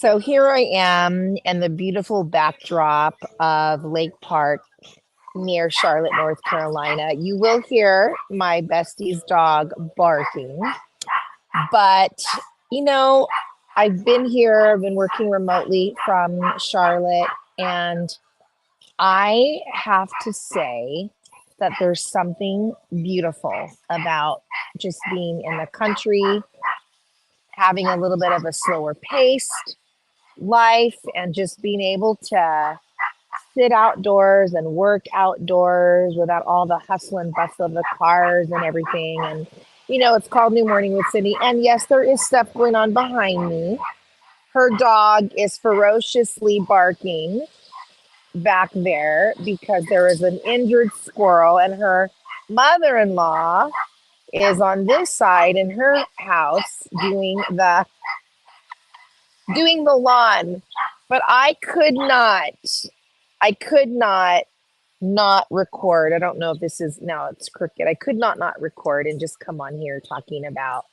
So here I am in the beautiful backdrop of Lake Park near Charlotte, North Carolina. You will hear my bestie's dog barking, but you know, I've been here, I've been working remotely from Charlotte, and I have to say that there's something beautiful about just being in the country, having a little bit of a slower paced life, and just being able to sit outdoors and work outdoors without all the hustle and bustle of the cars and everything. And, it's called New Morning with Cyndi. And yes, there is stuff going on behind me. Her dog is ferociously barking back there because there is an injured squirrel, and her mother in law is on this side in her house doing the lawn. But I could not record. I don't know if this is now it's crooked. I could not record and just come on here talking about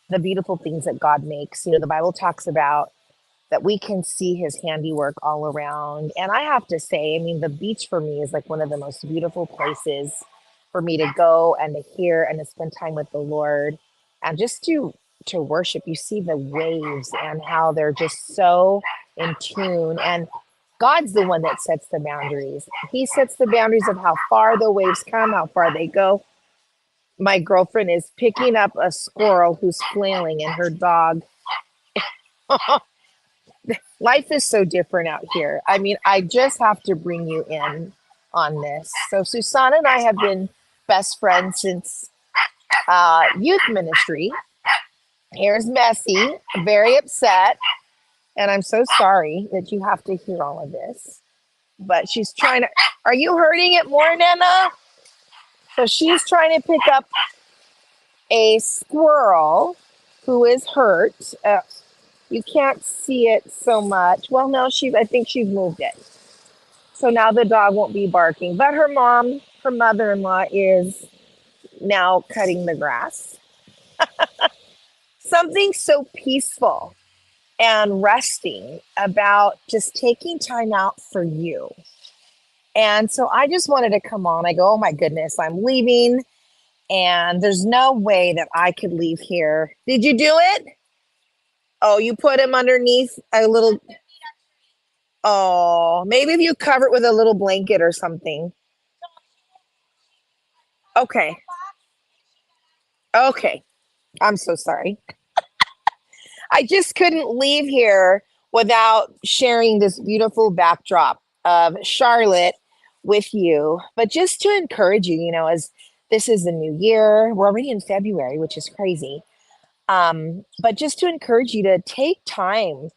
the beautiful things that God makes. The Bible talks about that we can see his handiwork all around. And I have to say, I mean, the beach for me is like one of the most beautiful places for me to go and to hear and to spend time with the Lord and just to worship. You see the waves and how they're just so in tune. And God's the one that sets the boundaries. He sets the boundaries of how far the waves come, how far they go. My girlfriend is picking up a squirrel who's flailing, and her dog. Life is so different out here. I mean, I just have to bring you in on this. So Susanna and I have been best friends since youth ministry. Here's Messi, very upset. And I'm so sorry that you have to hear all of this. But she's trying to, are you hurting it more, Nana? So she's trying to pick up a squirrel who is hurt. You can't see it so much. Well, no, I think she's moved it. So now the dog won't be barking. But her mother-in-law is now cutting the grass. Something so peaceful and resting about just taking time out for you. And so I just wanted to come on. I go, oh my goodness, I'm leaving. And there's no way that I could leave here. Did you do it? Oh, you put him underneath a little. Oh, maybe if you cover it with a little blanket or something. Okay. Okay. I'm so sorry. I just couldn't leave here without sharing this beautiful backdrop of Charlotte with you. But just to encourage you, as this is the new year, we're already in February, which is crazy. But just to encourage you to take time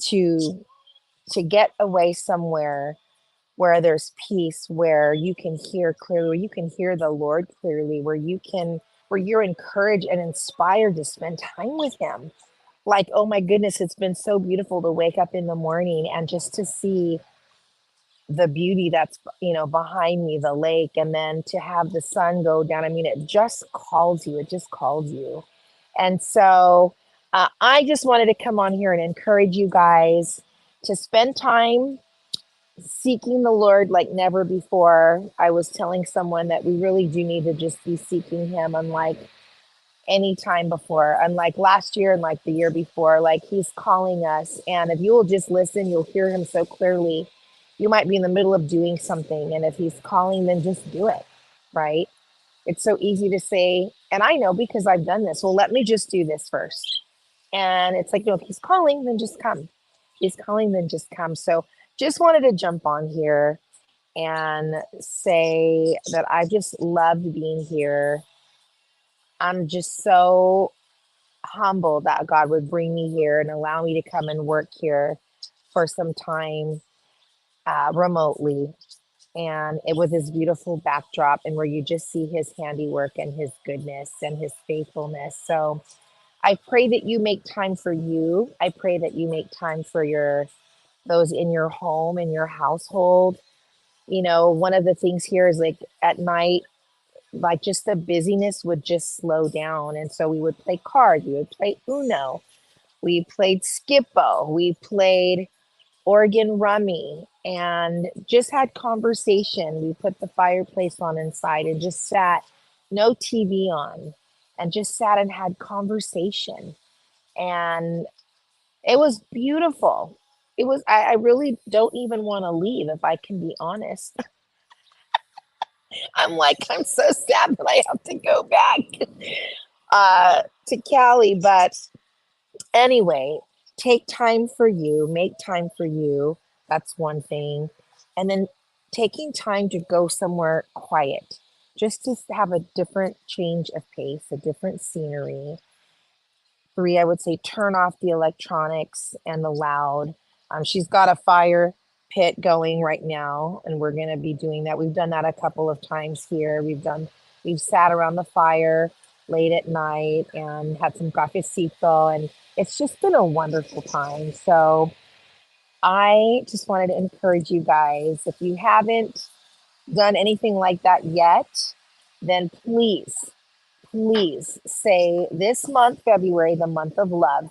to get away somewhere where there's peace, where you can hear clearly, where you can hear the Lord clearly, where you're encouraged and inspired to spend time with him. Like, oh my goodness, it's been so beautiful to wake up in the morning and just to see the beauty that's, behind me, the lake, and then to have the sun go down. I mean, it just calls you. It just calls you. And so I just wanted to come on here and encourage you guys to spend time seeking the Lord like never before. I was telling someone that we really do need to just be seeking him unlike any time before, unlike last year and like the year before. Like, he's calling us. And if you will just listen, you'll hear him so clearly. You might be in the middle of doing something, and if he's calling, then just do it, right? It's so easy to say, and I know because I've done this, well, let me just do this first. And it's like, no, if he's calling, then just come. If he's calling, then just come. So just wanted to jump on here and say that I just loved being here. I'm just so humbled that God would bring me here and allow me to come and work here for some time remotely. And it was this beautiful backdrop, and where you just see his handiwork and his goodness and his faithfulness. So I pray that you make time for you. I pray that you make time for those in your home, in your household. One of the things here is like at night, like just the busyness would just slow down. And so we would play cards, we would play Uno, We played Skippo. We played Oregon Rummy and just had conversation. We put the fireplace on inside and just sat, no TV on, and just sat and had conversation. And it was beautiful. I really don't even want to leave if I can be honest. I'm so sad that I have to go back to Cali. But anyway, take time for you, make time for you. That's one thing. And then taking time to go somewhere quiet, just to have a different change of pace, a different scenery. Three, I would say turn off the electronics and the loud. She's got a fire pit going right now, and we're going to be doing that. We've done that a couple of times here. We've sat around the fire late at night and had some cafecito, and it's just been a wonderful time. So I just wanted to encourage you guys, if you haven't done anything like that yet, then please say this month, February, the month of love,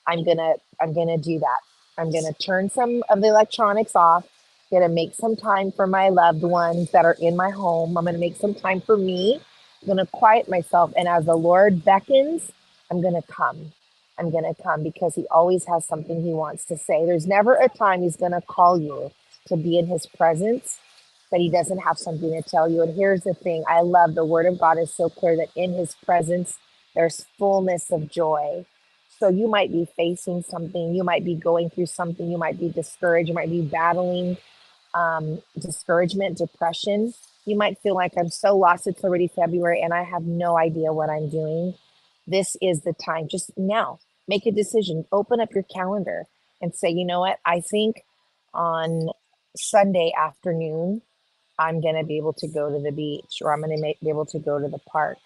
I'm gonna do that. I'm gonna turn some of the electronics off. Gonna make some time for my loved ones that are in my home. I'm gonna make some time for me. I'm gonna quiet myself, and as the Lord beckons, I'm gonna come. I'm gonna come because He always has something He wants to say. There's never a time He's gonna call you to be in His presence that He doesn't have something to tell you. And here's the thing: I love the Word of God is so clear that in His presence there's fullness of joy. So you might be facing something, you might be going through something, you might be discouraged, you might be battling discouragement, depression. You might feel like I'm so lost, it's already February and I have no idea what I'm doing. This is the time. Just now, make a decision, open up your calendar and say, you know what? I think on Sunday afternoon, I'm going to be able to go to the beach or I'm going to be able to go to the park.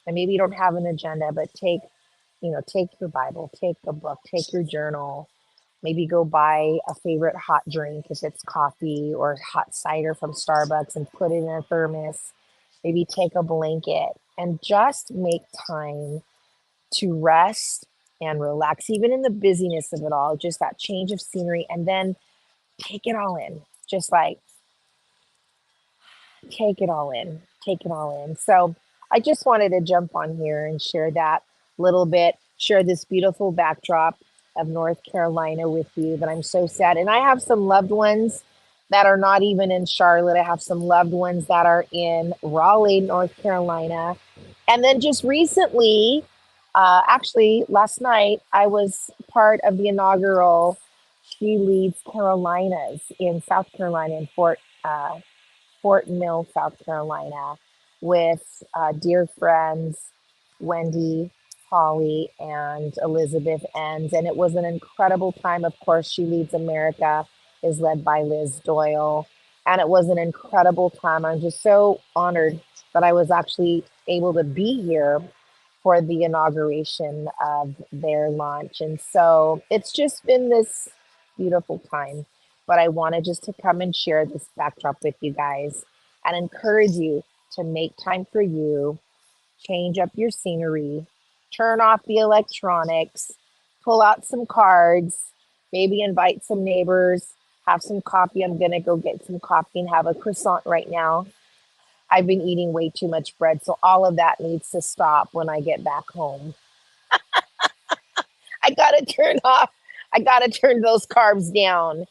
And maybe you don't have an agenda, but take your Bible, take a book, take your journal, maybe go buy a favorite hot drink if it's coffee or hot cider from Starbucks and put it in a thermos. Maybe take a blanket and just make time to rest and relax, even in the busyness of it all, just that change of scenery, and then take it all in. Just like take it all in, take it all in. So I just wanted to jump on here and share that little bit, share this beautiful backdrop of North Carolina with you. That I'm so sad. And I have some loved ones that are not even in Charlotte. I have some loved ones that are in Raleigh, North Carolina. And then just recently, actually last night, I was part of the inaugural She Leads Carolinas in South Carolina in Fort Mill, South Carolina, with dear friends Wendy, Holly, and Elizabeth Enns. And it was an incredible time. Of course, She Leads America is led by Liz Doyle. And it was an incredible time. I'm just so honored that I was actually able to be here for the inauguration of their launch. And so it's just been this beautiful time. But I wanted just to come and share this backdrop with you guys and encourage you to make time for you, change up your scenery, turn off the electronics, pull out some cards, maybe invite some neighbors, have some coffee. I'm going to go get some coffee and have a croissant right now. I've been eating way too much bread, so all of that needs to stop when I get back home. I got to turn off, I got to turn those carbs down.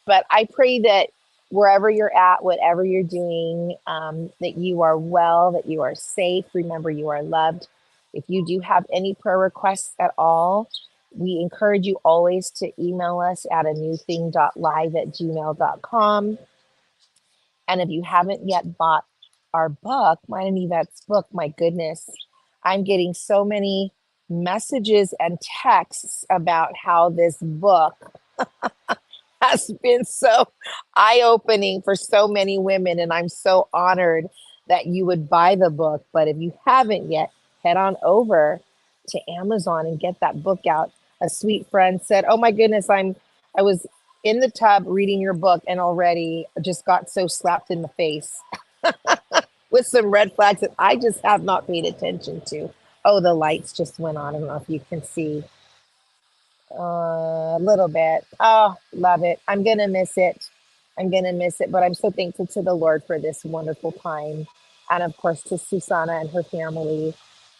But I pray that wherever you're at, whatever you're doing, that you are well, that you are safe. Remember, you are loved. If you do have any prayer requests at all, we encourage you always to email us at anewthing.live@gmail.com. And if you haven't yet bought our book, Mine and Yvette's book, my goodness, I'm getting so many messages and texts about how this book has been so eye-opening for so many women, and I'm so honored that you would buy the book. But if you haven't yet, head on over to Amazon and get that book out. A sweet friend said, "Oh my goodness, I was in the tub reading your book and already just got so slapped in the face with some red flags that I just have not paid attention to." Oh, the lights just went on. I don't know if you can see. A little bit. Oh, love it. I'm going to miss it. I'm going to miss it. But I'm so thankful to the Lord for this wonderful time. And of course, to Susanna and her family,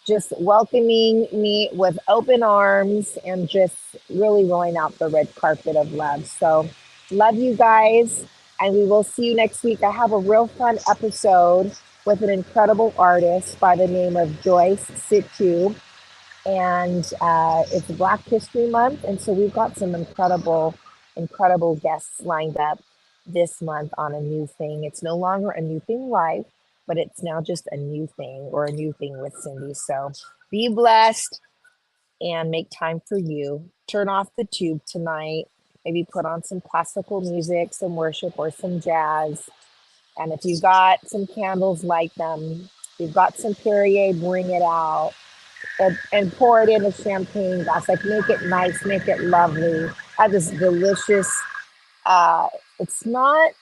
just welcoming me with open arms and just really rolling out the red carpet of love. So, love you guys. And we will see you next week. I have a real fun episode with an incredible artist by the name of Joyce Situ, and it's Black History Month, and so we've got some incredible guests lined up this month on a new thing. It's no longer a new thing live, but it's now just a new thing, or a new thing with Cyndi. So be blessed and make time for you. Turn off the tube tonight. Maybe put on some classical music, some worship, or some jazz. And if you've got some candles, light them. If you've got some Perrier, bring it out, and pour it in a champagne glass. Like, make it nice, make it lovely. Have this delicious. Uh, it's not.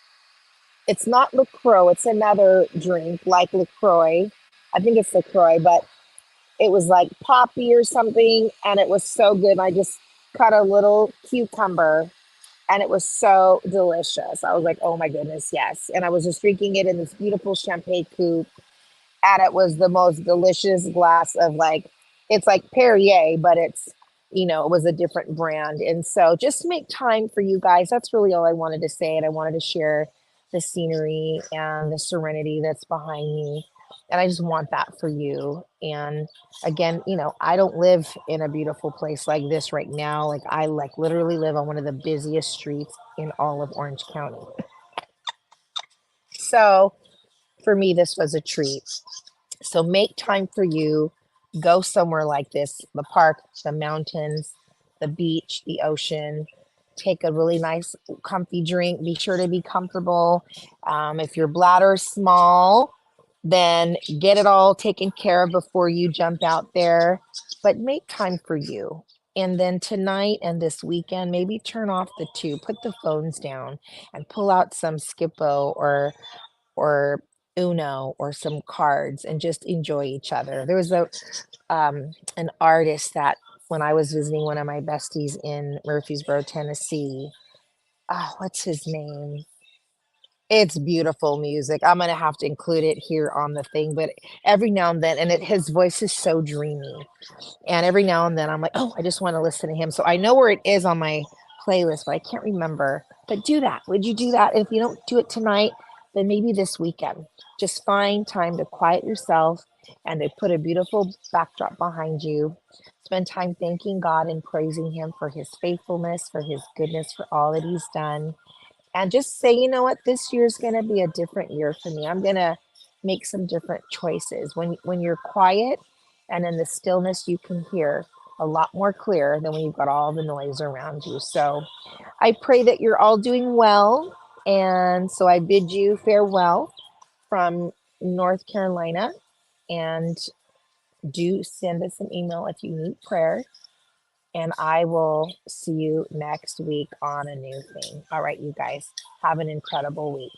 It's not Lacroix. It's another drink like Lacroix. I think it's Lacroix, but it was like poppy or something, and it was so good. I just cut a little cucumber, and it was so delicious. I was like, oh my goodness, yes. And I was just drinking it in this beautiful champagne coupe, and it was the most delicious glass of, like, it's like Perrier, but it's, it was a different brand. And so just make time for you guys. That's really all I wanted to say. And I wanted to share the scenery and the serenity that's behind me. And I just want that for you. And again, I don't live in a beautiful place like this right now. Like, I literally live on one of the busiest streets in all of Orange County. So for me, this was a treat. So make time for you. Go somewhere like this: the park, the mountains, the beach, the ocean. Take a really nice, comfy drink. Be sure to be comfortable. If your bladder is small, then get it all taken care of before you jump out there. But make time for you. And then tonight and this weekend, maybe turn off the tube, put the phones down, and pull out some Skippo or Uno or some cards, and just enjoy each other. There was an artist that, when I was visiting one of my besties in Murfreesboro, Tennessee, what's his name? It's beautiful music. I'm gonna have to include it here on the thing, but every now and then, and his voice is so dreamy. And every now and then I'm like, oh, I just want to listen to him. So I know where it is on my playlist, but I can't remember. But do that. Would you do that? If you don't do it tonight, then maybe this weekend. Just find time to quiet yourself and to put a beautiful backdrop behind you. Spend time thanking God and praising Him for His faithfulness, for His goodness, for all that He's done. And just say, you know what, this year is going to be a different year for me. I'm going to make some different choices. When you're quiet and in the stillness, you can hear a lot more clear than when you've got all the noise around you. So I pray that you're all doing well. And so I bid you farewell from North Carolina. And do send us an email if you need prayer. And I will see you next week on a new thing. All right, you guys, have an incredible week.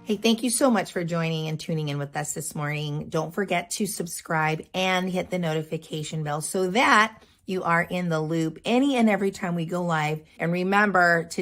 Hey, thank you so much for joining and tuning in with us this morning. Don't forget to subscribe and hit the notification bell so that you are in the loop any and every time we go live. And remember to